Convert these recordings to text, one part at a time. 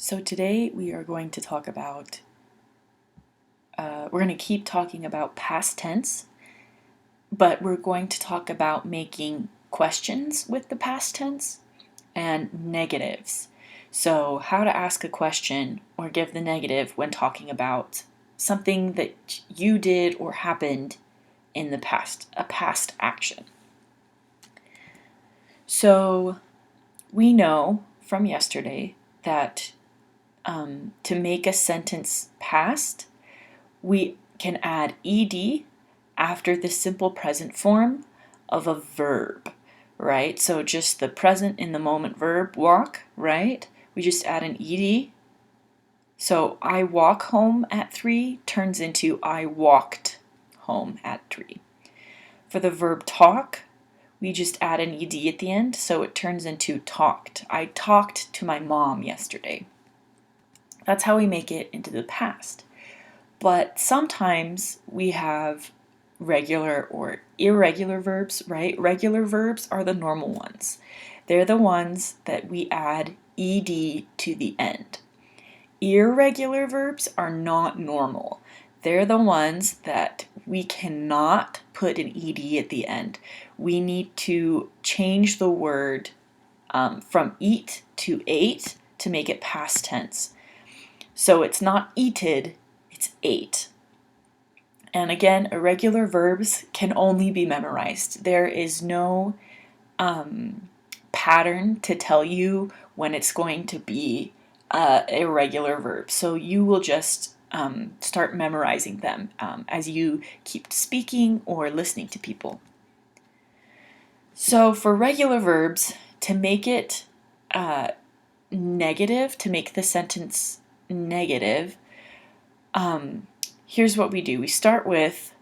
So today we are going to talk about, we're going to keep talking about past tense, but we're going to talk about making questions with the past tense and negatives. So how to ask a question or give the negative when talking about something that you did or happened in the past, a past action. So we know from yesterday that to make a sentence past, we can add ed after the simple present form of a verb, right? So just the present in the moment verb, walk, right? We just add an ed. So I walk home at 3 turns into I walked home at 3. For the verb talk, we just add an ed at the end, so it turns into talked. I talked to my mom yesterday. That's how we make it into the past. But sometimes we have regular or irregular verbs, right? Regular verbs are the normal ones. They're the ones that we add ed to the end. Irregular verbs are not normal. They're the ones that we cannot put an ed at the end. We need to change the word from eat to ate to make it past tense. So it's not eated, it's ate. And again, irregular verbs can only be memorized. There is no pattern to tell you when it's going to be a irregular verb. So you will just start memorizing them as you keep speaking or listening to people. So for regular verbs, to make it negative, to make the sentence negative, here's what we do. We start with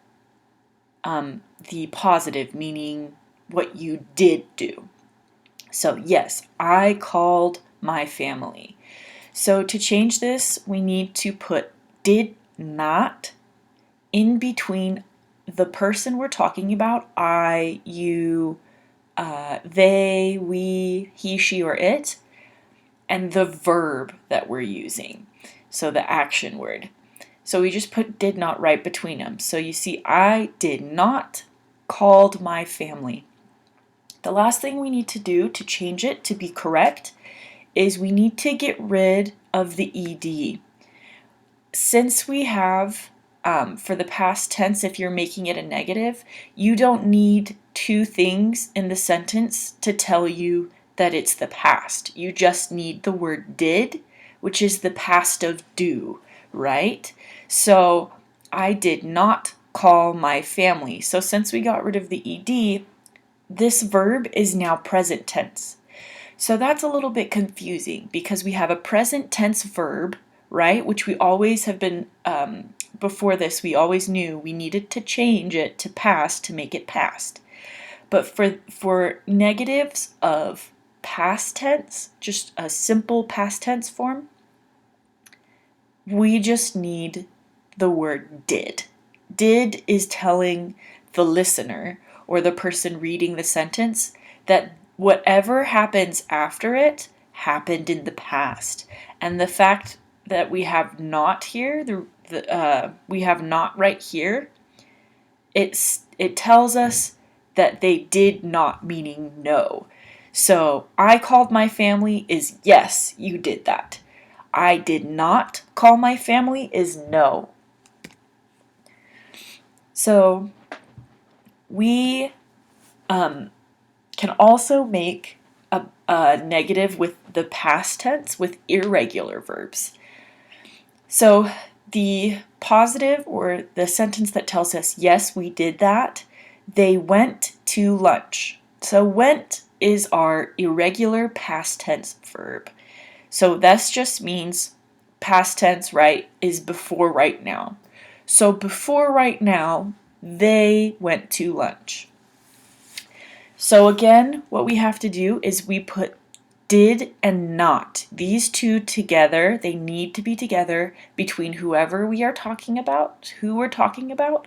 the positive, meaning what you did do. So yes, I called my family. So to change this, we need to put did not in between the person we're talking about, I, you, they, we, he, she, or it, and the verb that we're using. So the action word. So we just put did not right between them. So you see, I did not called my family. The last thing we need to do to change it to be correct is we need to get rid of the ed. Since we have, for the past tense, if you're making it a negative, you don't need two things in the sentence to tell you that it's the past. You just need the word did, which is the past of do, right? So I did not call my family. So since we got rid of the ed, this verb is now present tense. So that's a little bit confusing because we have a present tense verb, right, which we always have been, before this, we always knew we needed to change it to past to make it past. But for negatives of past tense, just a simple past tense form, we just need the word did. Did is telling the listener or the person reading the sentence that whatever happens after it happened in the past. And the fact that we have not here, we have not right here, it tells us that they did not, meaning no. So I called my family is yes, you did that. I did not call my family is no. So we can also make a negative with the past tense with irregular verbs. So the positive or the sentence that tells us, yes, we did that, they went to lunch. So went is our irregular past tense verb. So this just means past tense, right, is before right now. So before right now, they went to lunch. So again, what we have to do is we put did and not. These two together, they need to be together between whoever we are talking about, who we're talking about,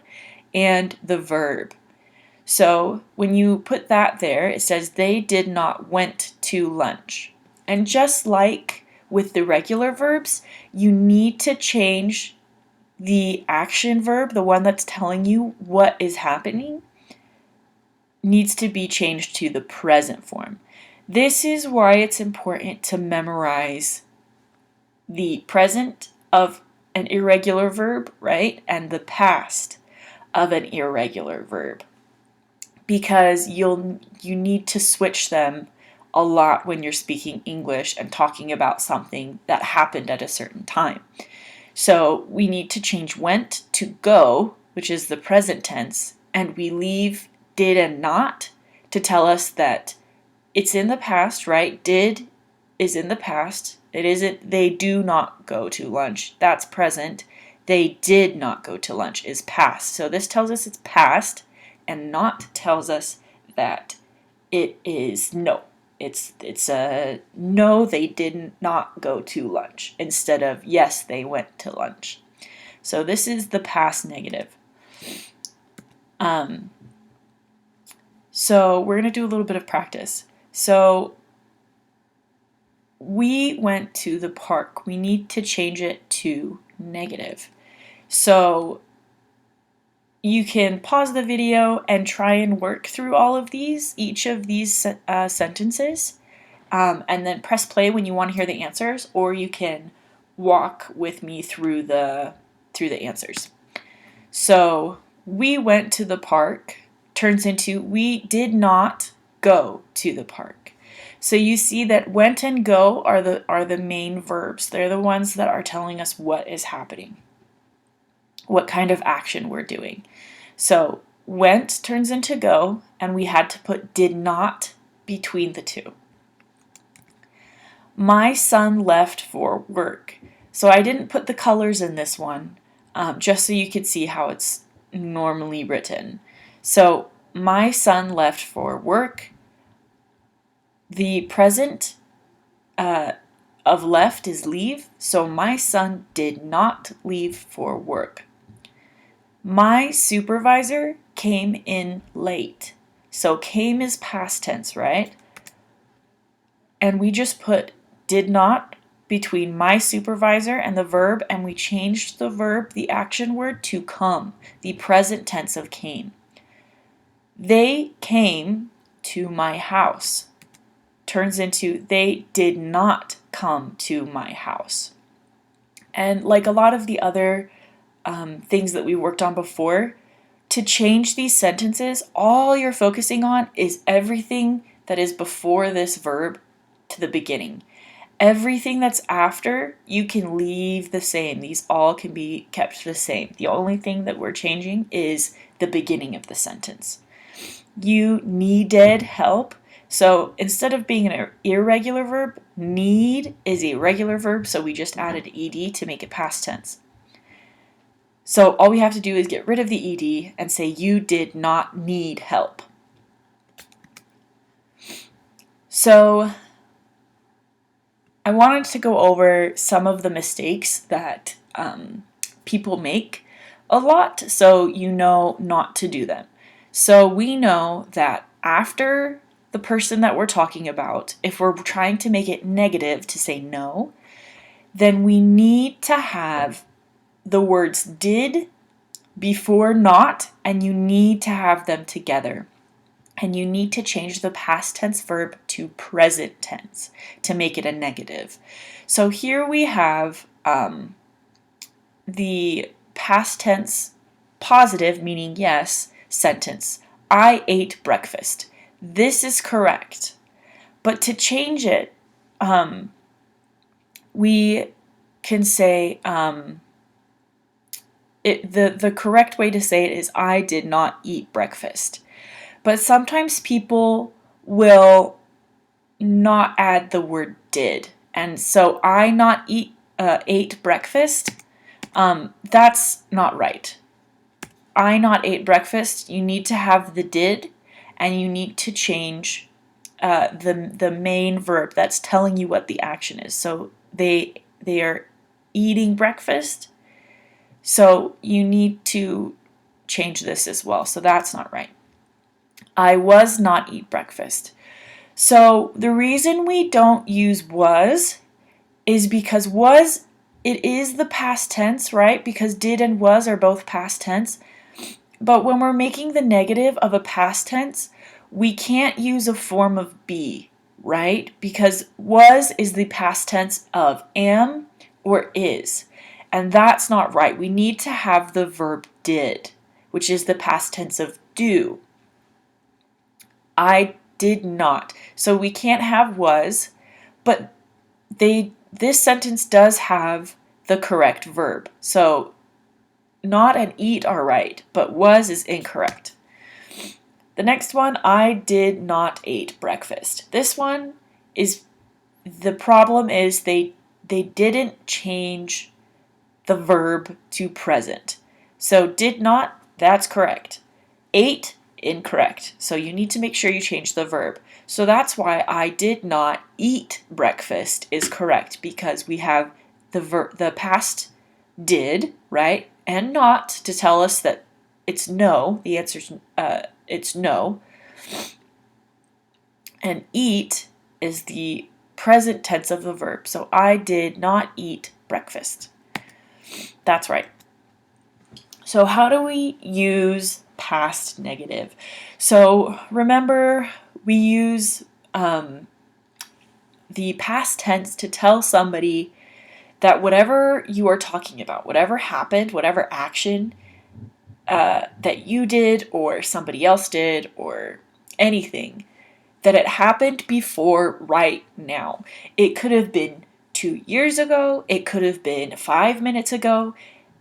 and the verb. So when you put that there, it says they did not went to lunch. And just like with the regular verbs, you need to change the action verb, the one that's telling you what is happening, needs to be changed to the present form. This is why it's important to memorize the present of an irregular verb, right? And the past of an irregular verb. Because you need to switch them a lot when you're speaking English and talking about something that happened at a certain time. So we need to change went to go, which is the present tense, and we leave did and not to tell us that it's in the past, right? Did is in the past. It isn't they do not go to lunch. That's present. They did not go to lunch is past. So this tells us it's past, and not tells us that it is no. It's a no, they did not go to lunch instead of yes, they went to lunch. So this is the past negative. So we're going to do a little bit of practice. So we went to the park. We need to change it to negative. So you can pause the video and try and work through all of these, each of these sentences, and then press play when you want to hear the answers, or you can walk with me through the answers. So we went to the park turns into we did not go to the park. So you see that went and go are the main verbs. They're the ones that are telling us what is happening, what kind of action we're doing. So went turns into go, and we had to put did not between the two. My son left for work. So I didn't put the colors in this one, just so you could see how it's normally written. So my son left for work. The present of left is leave, so my son did not leave for work. My supervisor came in late. So came is past tense, right? And we just put did not between my supervisor and the verb, and we changed the verb, the action word, to come, the present tense of came. They came to my house. Turns into they did not come to my house. And like a lot of the other things that we worked on before, to change these sentences, all you're focusing on is everything that is before this verb to the beginning. Everything that's after, you can leave the same. These all can be kept the same. The only thing that we're changing is the beginning of the sentence. You needed help. So instead of being an irregular verb, need is a regular verb, so we just added ed to make it past tense. So all we have to do is get rid of the ed and say you did not need help. So I wanted to go over some of the mistakes that people make a lot, so you know not to do them. So we know that after the person that we're talking about, if we're trying to make it negative to say no, then we need to have the words did before not, and you need to have them together. And you need to change the past tense verb to present tense to make it a negative. So here we have the past tense positive, meaning yes, sentence. I ate breakfast. This is correct. But to change it, we can say the correct way to say it is I did not eat breakfast. But sometimes people will not add the word did. And so I not ate breakfast, that's not right. I not ate breakfast, you need to have the did, and you need to change the main verb that's telling you what the action is. So they are eating breakfast, so you need to change this as well. So that's not right. I was not eat breakfast. So the reason we don't use was is because was, it is the past tense, right? Because did and was are both past tense. But when we're making the negative of a past tense, we can't use a form of be, right? Because was is the past tense of am or is. And that's not right. We need to have the verb did, which is the past tense of do. I did not. So we can't have was, but this sentence does have the correct verb. So not and eat are right, but was is incorrect. The next one, I did not eat breakfast. This one is, the problem is they didn't change the verb to present. So did not, that's correct. Ate, incorrect. So you need to make sure you change the verb. So that's why I did not eat breakfast is correct, because we have the past did, right? And not to tell us that it's no. The answer's it's no. And eat is the present tense of the verb. So I did not eat breakfast. That's right. So how do we use past negative? So remember, we use the past tense to tell somebody that whatever you are talking about, whatever happened, whatever action that you did or somebody else did or anything, that it happened before right now. It could have been 2 years ago. It could have been 5 minutes ago.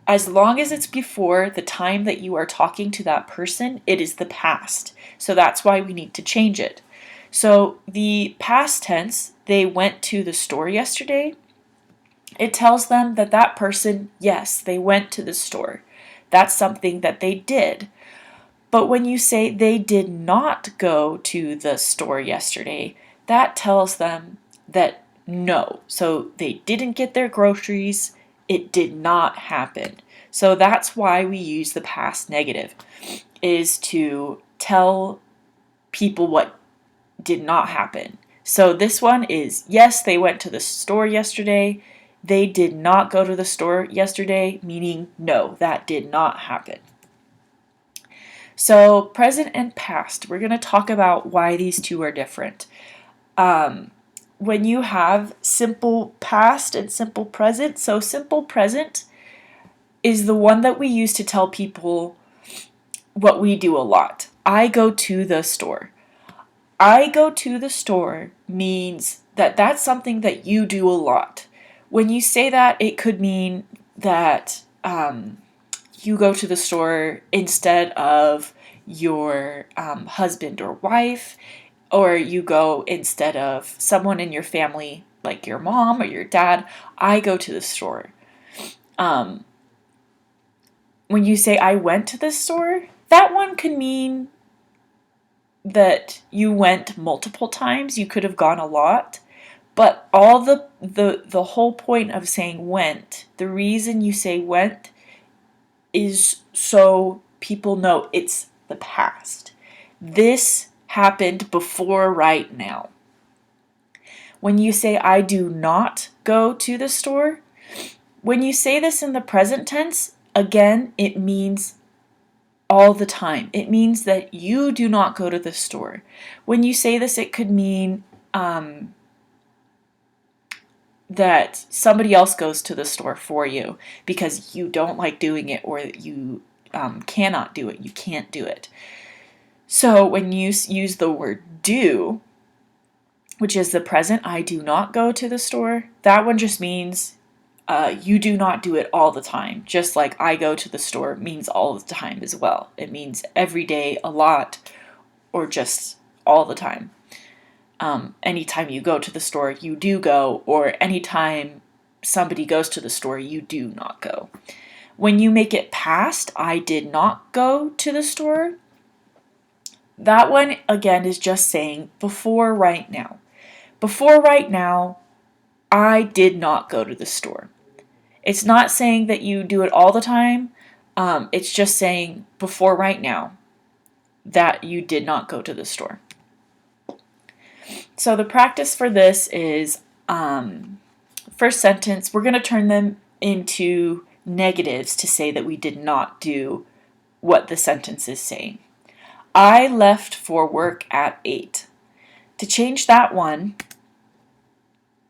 As long as it's before the time that you are talking to that person, it is the past. So that's why we need to change it. So the past tense, they went to the store yesterday. It tells them that that person, yes, they went to the store. That's something that they did. But when you say they did not go to the store yesterday, that tells them that no. So they didn't get their groceries. It did not happen. So that's why we use the past negative, is to tell people what did not happen. So this one is, yes, they went to the store yesterday. They did not go to the store yesterday, meaning no, that did not happen. So present and past, we're going to talk about why these two are different. When you have simple past and simple present, so simple present is the one that we use to tell people what we do a lot. I go to the store. I go to the store means that that's something that you do a lot. When you say that, it could mean that you go to the store instead of your husband or wife, or you go instead of someone in your family, like your mom or your dad. I go to the store. When you say I went to the store, that one could mean that you went multiple times. You could have gone a lot. But all the whole point of saying went, the reason you say went is so people know it's the past. This happened before right now. When you say I do not go to the store, when you say this in the present tense, again, it means all the time. It means that you do not go to the store. When you say this, it could mean that somebody else goes to the store for you because you don't like doing it, or you cannot do it. You can't do it. So when you use the word do, which is the present, I do not go to the store, that one just means you do not do it all the time. Just like I go to the store means all the time as well. It means every day, a lot, or just all the time. Anytime you go to the store, you do go, or anytime somebody goes to the store, you do not go. When you make it past, I did not go to the store, that one, again, is just saying before right now. Before right now, I did not go to the store. It's not saying that you do it all the time. It's just saying before right now that you did not go to the store. So the practice for this is first sentence, we're going to turn them into negatives to say that we did not do what the sentence is saying. I left for work at 8. To change that one,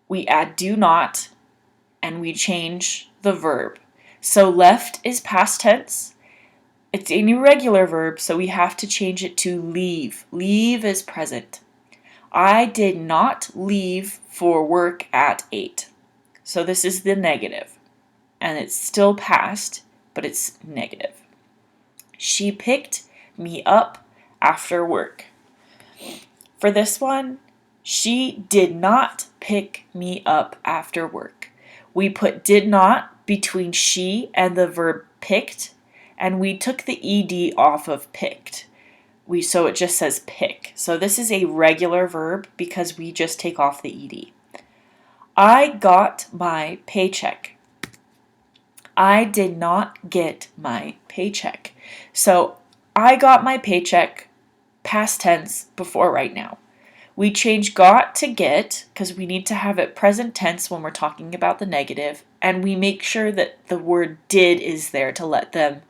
we add do not and we change the verb. So left is past tense. It's an irregular verb, so we have to change it to leave. Leave is present. I did not leave for work at 8. So this is the negative. And it's still past, but it's negative. She picked me up after work. For this one, she did not pick me up after work. We put did not between she and the verb picked, and we took the ed off of picked. So it just says pick. So this is a regular verb because we just take off the ed. I got my paycheck. I did not get my paycheck. So I got my paycheck, past tense, before right now. We change got to get because we need to have it present tense when we're talking about the negative, and we make sure that the word did is there to let them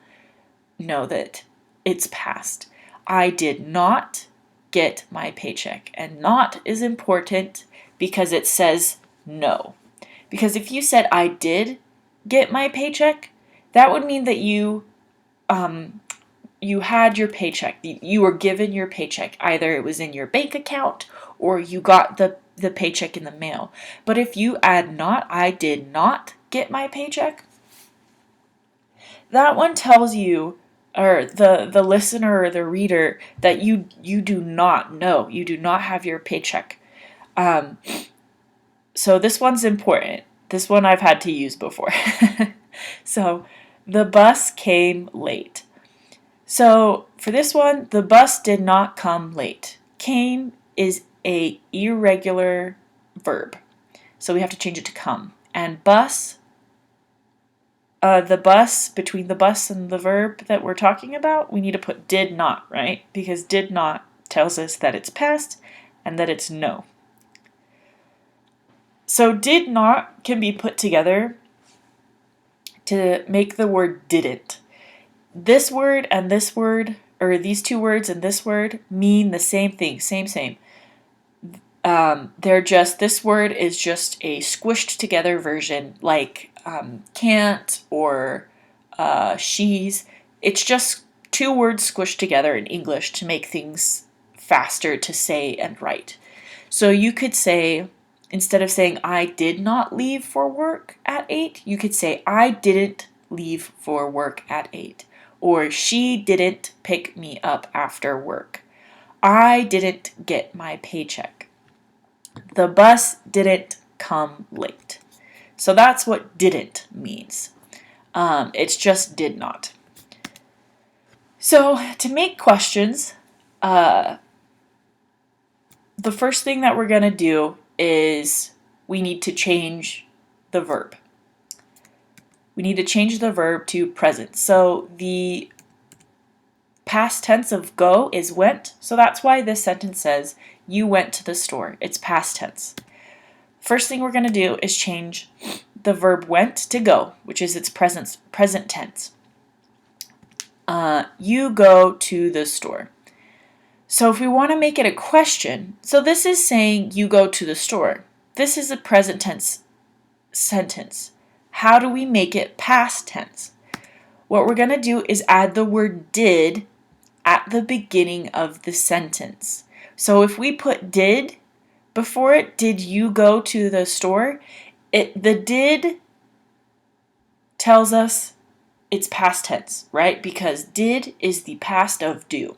know that it's past. I did not get my paycheck, and not is important because it says no. Because if you said I did get my paycheck, that would mean that you had your paycheck. You were given your paycheck. Either it was in your bank account or you got the paycheck in the mail. But if you add not, I did not get my paycheck, that one tells you, or the listener or the reader, that you do not know. You do not have your paycheck. So this one's important. This one I've had to use before. So the bus came late. So for this one, the bus did not come late. Came is a irregular verb, so we have to change it to come. And bus, the bus, between the bus and the verb that we're talking about, we need to put did not, right? Because did not tells us that it's past and that it's no. So did not can be put together to make the word didn't. This word and this word, or these two words and this word, mean the same thing, same. They're just, this word is just a squished together version, like can't or she's. It's just two words squished together in English to make things faster to say and write. So you could say, instead of saying I did not leave for work at 8, you could say I didn't leave for work at 8. Or she didn't pick me up after work. I didn't get my paycheck. The bus didn't come late. So that's what didn't means. It's just did not. So to make questions, the first thing that we're going to do is we need to change the verb. We need to change the verb to present. So the past tense of go is went. So that's why this sentence says you went to the store. It's past tense. First thing we're going to do is change the verb went to go, which is its present tense. You go to the store. So if we want to make it a question, so this is saying you go to the store. This is a present tense sentence. How do we make it past tense? What we're going to do is add the word did at the beginning of the sentence. So if we put did before it, did you go to the store? The did tells us it's past tense, right? Because did is the past of do.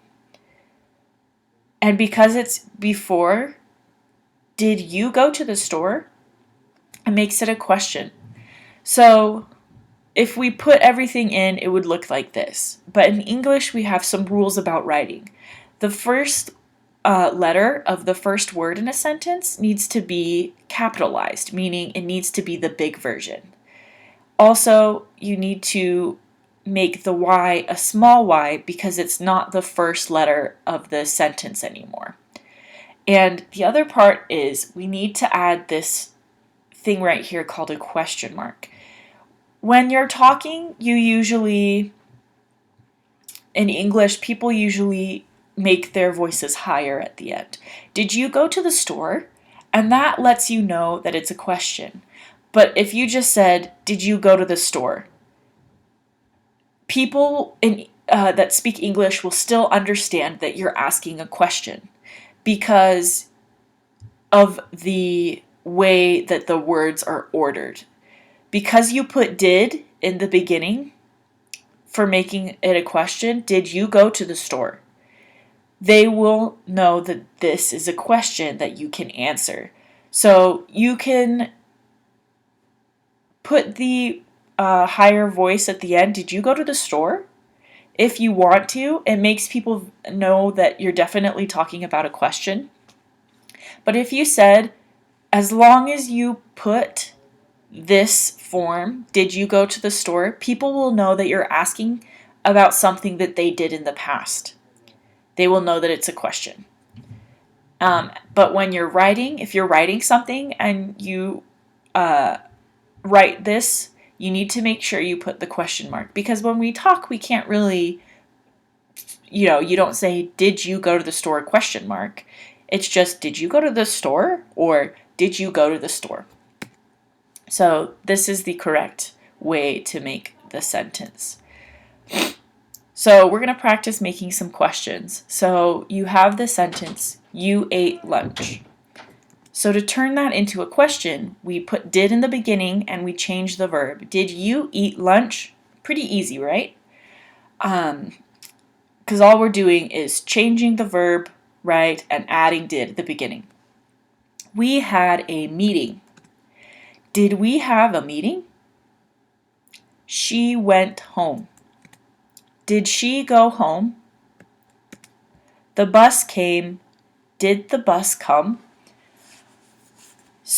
And because it's before, did you go to the store? It makes it a question. So if we put everything in, it would look like this. But in English, we have some rules about writing. The first letter of the first word in a sentence needs to be capitalized, meaning it needs to be the big version. Also, you need to make the Y a small y because it's not the first letter of the sentence anymore. And the other part is we need to add this thing right here called a question mark. When you're talking, in English, people usually make their voices higher at the end. Did you go to the store? And that lets you know that it's a question. But if you just said, did you go to the store? People that speak English will still understand that you're asking a question because of the way that the words are ordered. Because you put did in the beginning for making it a question, did you go to the store? They will know that this is a question that you can answer. So you can put the higher voice at the end. Did you go to the store? If you want to, it makes people know that you're definitely talking about a question. But if you said, as long as you put this form, did you go to the store? People will know that you're asking about something that they did in the past. They will know that it's a question. But when you're writing, if you're writing something and you write this, you need to make sure you put the question mark. Because when we talk, we can't really, you don't say, did you go to the store, question mark. It's just, did you go to the store? Or did you go to the store? So this is the correct way to make the sentence. So we're going to practice making some questions. So you have the sentence, you ate lunch. So to turn that into a question, we put did in the beginning and we change the verb. Did you eat lunch? Pretty easy, right? Because all we're doing is changing the verb, right, and adding did at the beginning. We had a meeting. Did we have a meeting? She went home. Did she go home? The bus came. Did the bus come?